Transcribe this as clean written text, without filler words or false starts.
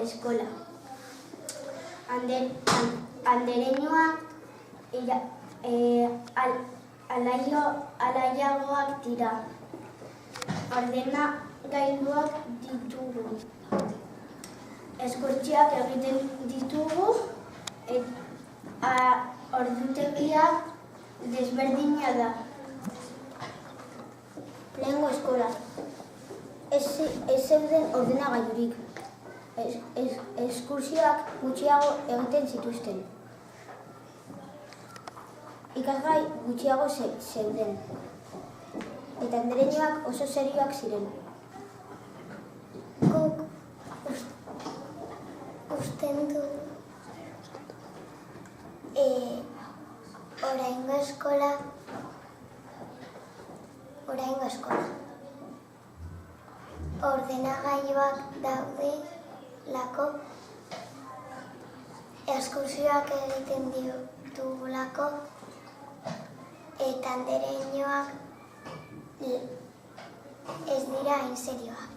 eskola. Andereñoak alaiagoak dira. Ordenagailuak ditugu. Eskurtsioak egiten ditugu. Ordutegia desberdina da. Lehengo eskola. Ez zeuden ordenagailurik. Eskurtsioak gutxiago egiten zituzten. Ikasgai gutxiago zeuden. Eta andereñoak oso serioak ziren. Guk usten du oraingo eskola ordenagailuak daudelako, eskurtsioak egiten ditugulako, eta andereñoak ez dira hain serioak.